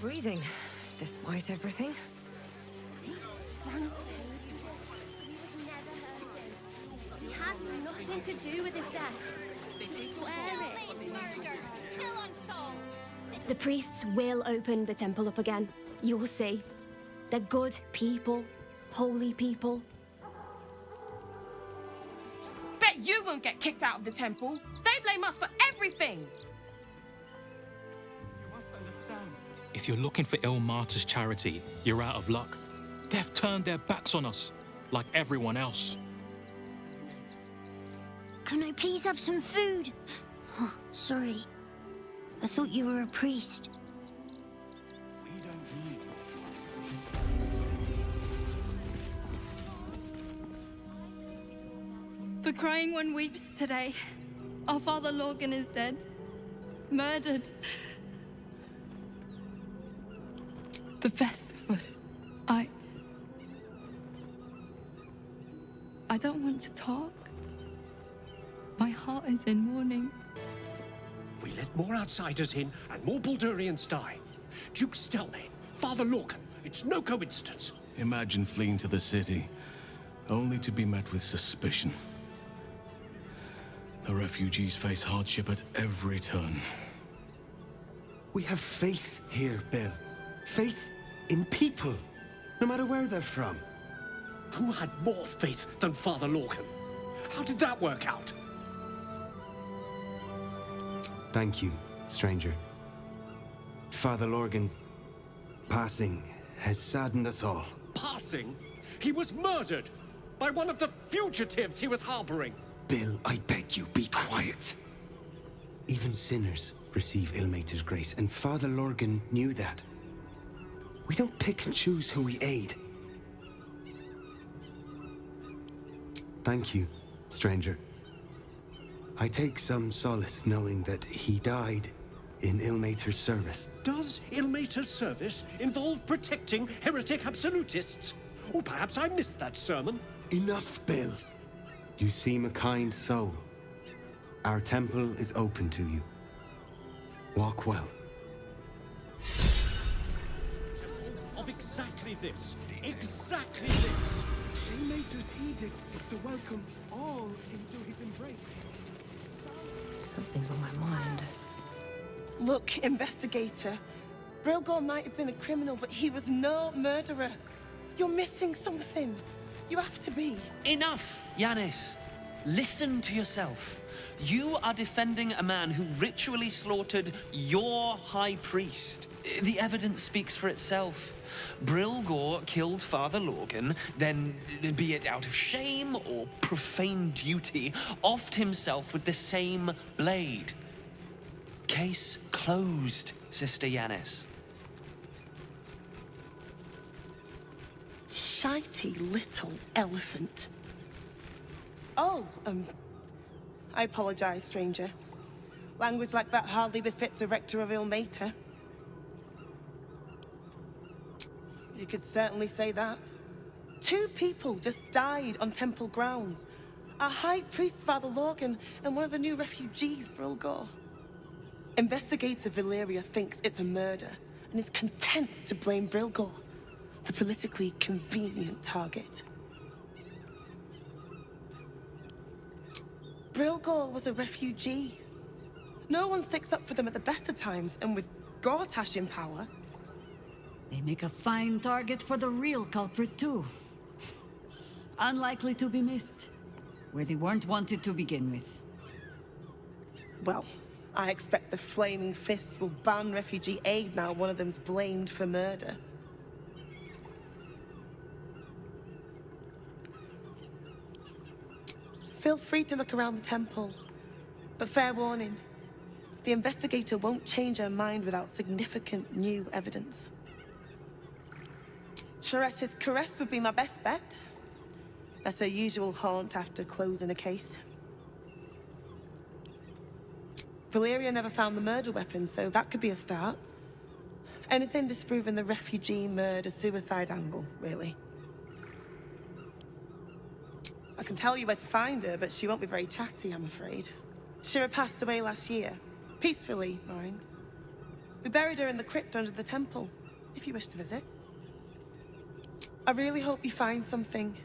breathing, despite everything. He had nothing to do with his death. I swear it. Murder, still unsolved. The priests will open the temple up again. You'll see. They're good people. Holy people. Bet you won't get kicked out of the temple. They blame us for everything. You must understand. If you're looking for Ilmater's charity, you're out of luck. They've turned their backs on us, like everyone else. Can I please have some food? Oh, sorry. I thought you were a priest. We don't need. The crying one weeps today. Our father Lorgan is dead. Murdered. The best of us. I don't want to talk. My heart is in mourning. We let more outsiders in, and more Baldurians die. Duke Stelmane, Father Lorcan, it's no coincidence. Imagine fleeing to the city, only to be met with suspicion. The refugees face hardship at every turn. We have faith here, Bill. Faith in people, no matter where they're from. Who had more faith than Father Lorcan? How did that work out? Thank you, stranger. Father Lorgan's passing has saddened us all. Passing? He was murdered by one of the fugitives he was harboring. Bill, I beg you, be quiet. Even sinners receive Ilmater's grace, and Father Lorgan knew that. We don't pick and choose who we aid. Thank you, stranger. I take some solace knowing that he died in Ilmater's service. Does Ilmater's service involve protecting heretic absolutists? Or perhaps I missed that sermon. Enough, Bill. You seem a kind soul. Our temple is open to you. Walk well. Of exactly this. Exactly this. Ilmater's edict is to welcome all into his embrace. Something's on my mind. Look, investigator. Brilgor might have been a criminal, but he was no murderer. You're missing something. You have to be. Enough, Yanis. Listen to yourself. You are defending a man who ritually slaughtered your high priest. The evidence speaks for itself. Brilgor killed Father Lorgan, then, be it out of shame or profane duty, offed himself with the same blade. Case closed, Sister Yanis. Shitey little elephant. Oh, I apologize, stranger. Language like that hardly befits a rector of Ilmater. You could certainly say that. 2 people just died on temple grounds. Our high priest, Father Lorgan, and one of the new refugees, Brilgor. Investigator Valeria thinks it's a murder and is content to blame Brilgor, the politically convenient target. Brilgor was a refugee. No one sticks up for them at the best of times, and with Gortash in power... They make a fine target for the real culprit, too. Unlikely to be missed, where they weren't wanted to begin with. Well, I expect the Flaming Fists will ban refugee aid now one of them's blamed for murder. Feel free to look around the temple, but fair warning, the investigator won't change her mind without significant new evidence. Chares's caress would be my best bet. That's her usual haunt after closing a case. Valeria never found the murder weapon, so that could be a start. Anything disproving the refugee murder-suicide angle, really. I can tell you where to find her, but she won't be very chatty, I'm afraid. Shira passed away last year. Peacefully, mind. We buried her in the crypt under the temple, if you wish to visit. I really hope you find something.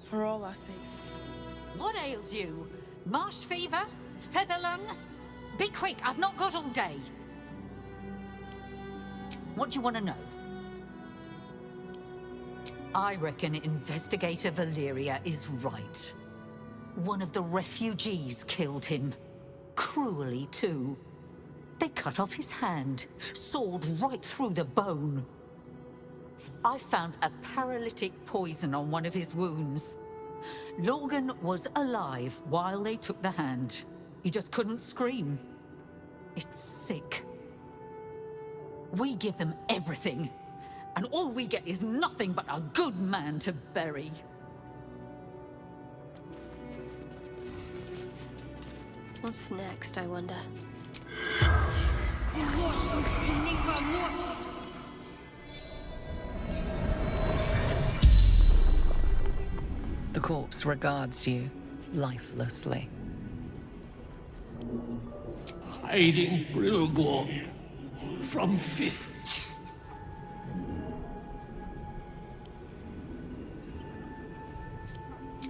For all our sakes. What ails you? Marsh fever? Feather lung? Be quick, I've not got all day. What do you want to know? I reckon Investigator Valeria is right. One of the refugees killed him. Cruelly, too. They cut off his hand, sawed right through the bone. I found a paralytic poison on one of his wounds. Logan was alive while they took the hand. He just couldn't scream. It's sick. We give them everything, and all we get is nothing but a good man to bury. What's next, I wonder? The corpse regards you lifelessly. Hiding Brilgor from fists.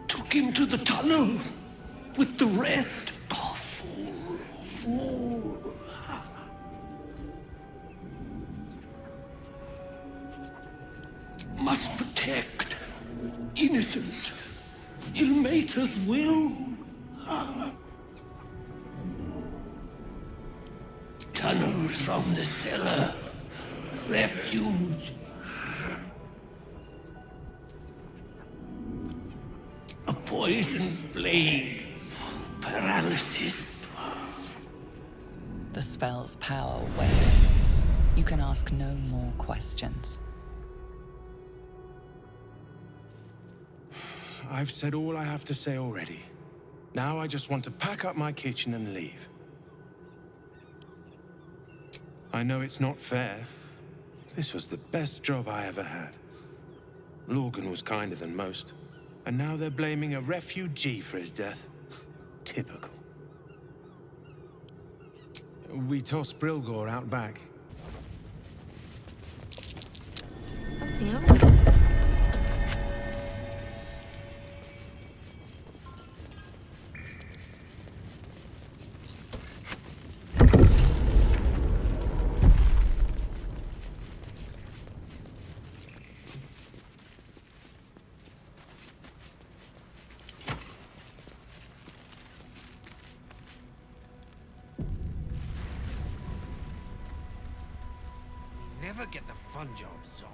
Took him to the tunnel with the rest. Oh, fool, fool. Must protect innocence. Ilmater's will. Tunnel from the cellar. Refuge. A poisoned blade. Paralysis. The spell's power wanes. You can ask no more questions. I've said all I have to say already. Now I just want to pack up my kitchen and leave. I know it's not fair. This was the best job I ever had. Logan was kinder than most. And now they're blaming a refugee for his death. Typical. We tossed Brilgor out back. Something over there. Never get the fun job, Zom.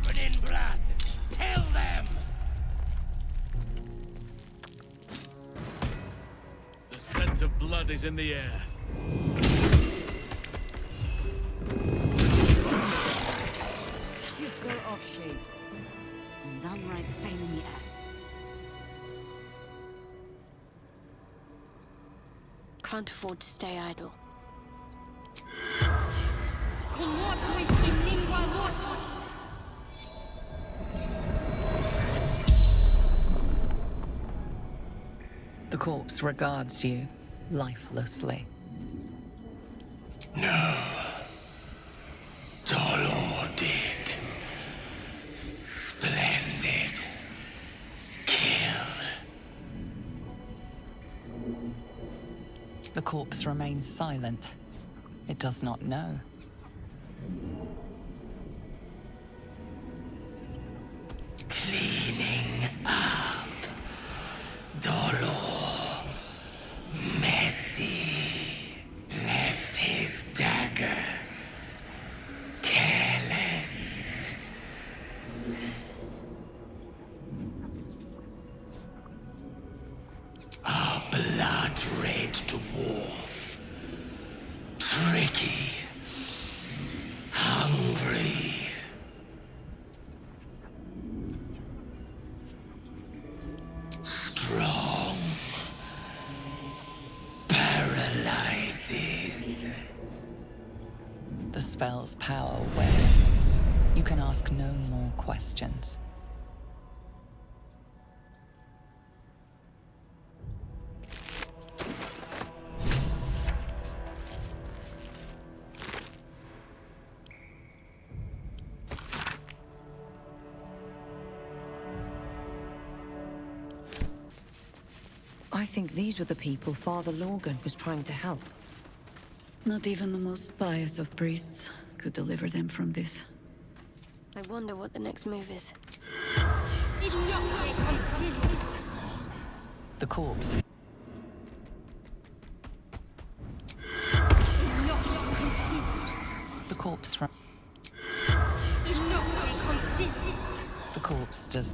Put in blood! Kill them! The scent of blood is in the air. Should go off shapes. An downright pain in the ass. Can't afford to stay idle. The corpse regards you lifelessly. No. Dolor did. Splendid. Kill. The corpse remains silent. It does not know. Cleaning up. Dolor. Messy. Left his dagger. Careless. Our blood-red dwarf. Tricky. Hungry. Strong. spell's power wanes. You can ask no more questions. I think these were the people Father Lorgan was trying to help. Not even the most pious of priests could deliver them from this. I wonder what the next move is. The corpse. The corpse from... The corpse does...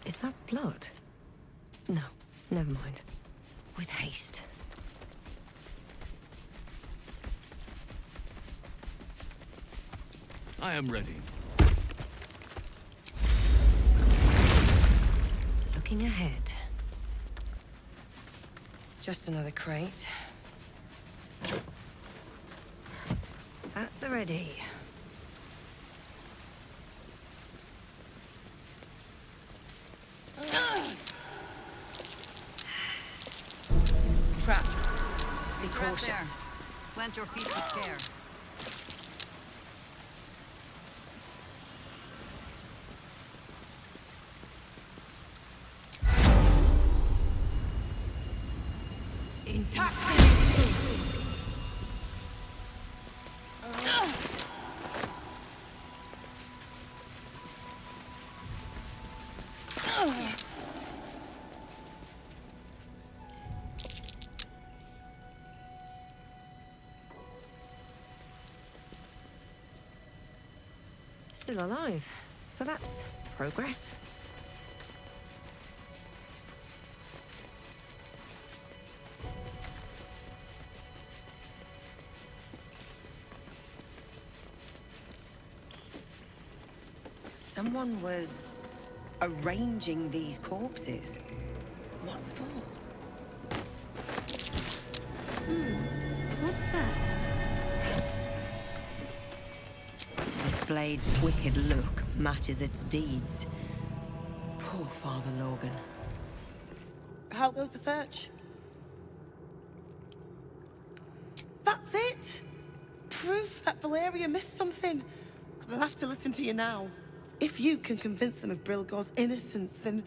Is that blood? No, never mind. With haste. I am ready. Looking ahead. Just another crate. At the ready. Trap. Be cautious. Plant your feet with care. Intact. Still alive, so that's progress. Someone was arranging these corpses. What for? What's that? This blade's wicked look matches its deeds. Poor Father Lorgan. How goes the search? That's it! Proof that Valeria missed something. They'll have to listen to you now. If you can convince them of Brilgor's innocence, then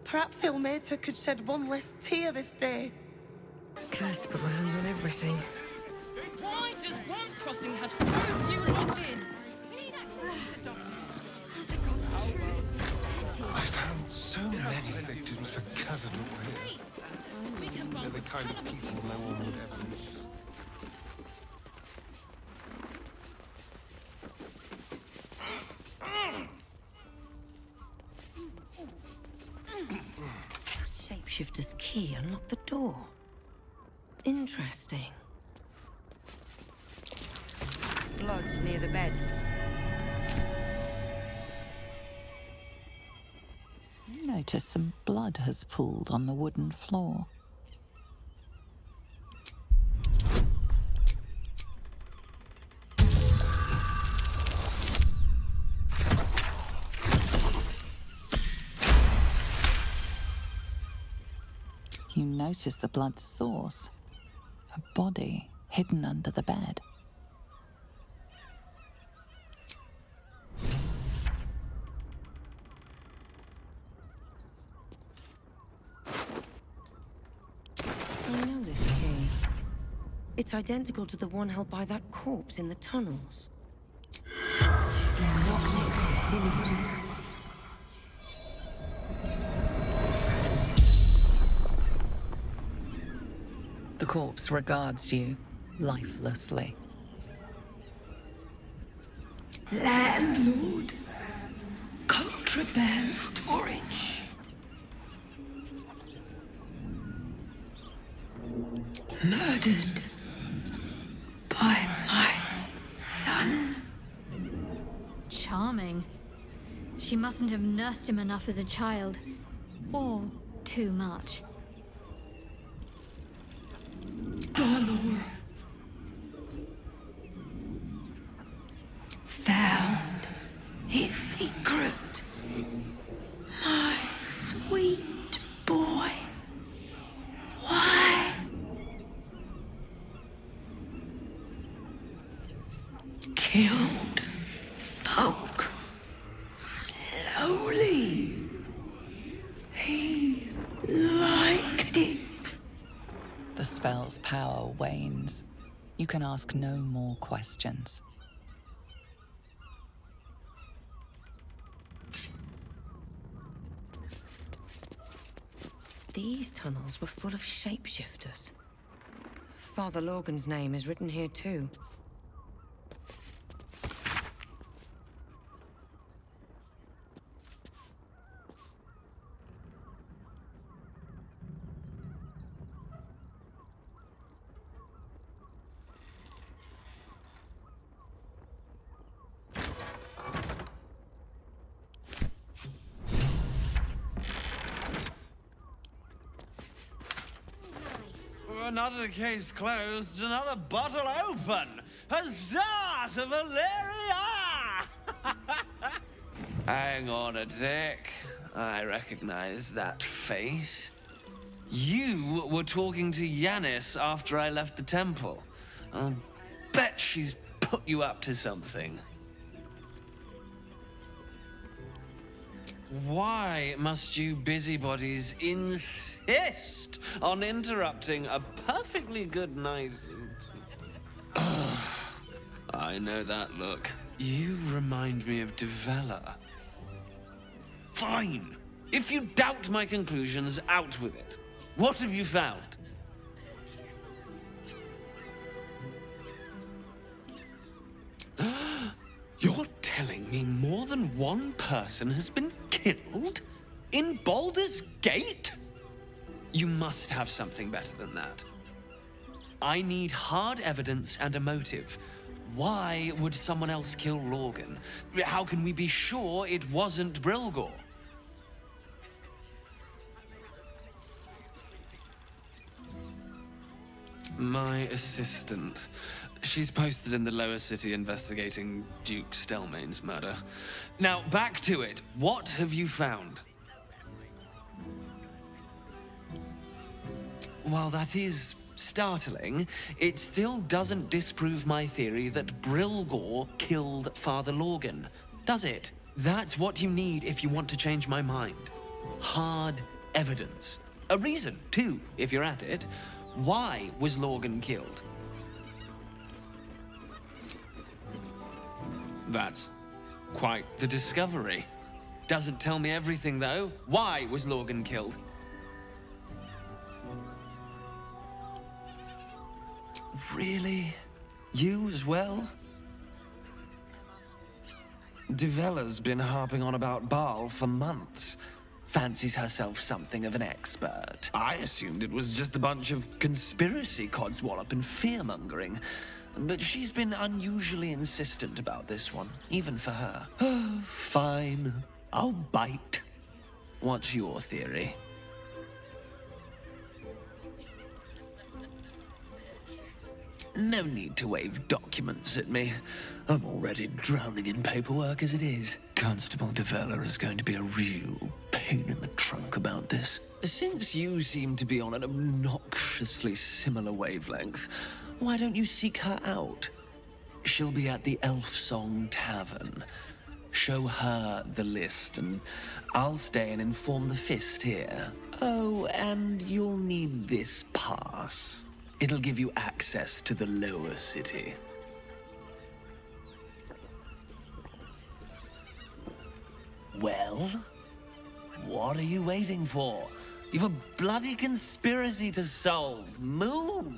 perhaps Ilmater could shed one less tear this day. Cursed to put my hands on everything. Why does Worm's Crossing have so few lodgings? I found so many victims for cousin here. They're the kind of people no one would ever miss. Shapeshifter's key unlocked the door. Interesting. Blood near the bed. You notice some blood has pooled on the wooden floor. You notice the blood's source. A body hidden under the bed. It's identical to the one held by that corpse in the tunnels. The corpse regards you lifelessly. Landlord. Contraband storage. Murdered by my son. Charming. She mustn't have nursed him enough as a child. Or too much. Baldur. Found his secret. My sweet boy. Why? Killed folk slowly. He liked it. The spell's power wanes. You can ask no more questions. These tunnels were full of shapeshifters. Father Lorgan's name is written here too. Another case closed, another bottle open! Huzzah to Valeria! Hang on a tick. I recognize that face. You were talking to Yanis after I left the temple. I'll bet she's put you up to something. Why must you busybodies insist on interrupting a perfectly good night? I know that look. You remind me of Devella. Fine. If you doubt my conclusions, out with it. What have you found? You're telling me more than one person has been killed? In Baldur's Gate? You must have something better than that. I need hard evidence and a motive. Why would someone else kill Lorgan? How can we be sure it wasn't Brilgor? My assistant. She's posted in the lower city investigating Duke Stelmane's murder. Now, back to it. What have you found? While that is startling, it still doesn't disprove my theory that Brilgor killed Father Lorgan, does it? That's what you need if you want to change my mind. Hard evidence. A reason, too, if you're at it. Why was Lorgan killed? That's quite the discovery. Doesn't tell me everything, though. Why was Lorgan killed? Really? You as well? Devella's been harping on about Baal for months. Fancies herself something of an expert. I assumed it was just a bunch of conspiracy codswallop and fear-mongering. But she's been unusually insistent about this one, even for her. Fine. I'll bite. What's your theory? No need to wave documents at me. I'm already drowning in paperwork as it is. Constable Devella is going to be a real pain in the trunk about this. Since you seem to be on an obnoxiously similar wavelength, why don't you seek her out? She'll be at the Elf Song Tavern. Show her the list, and I'll stay and inform the Fist here. Oh, and you'll need this pass. It'll give you access to the lower city. Well? What are you waiting for? You've a bloody conspiracy to solve. Move!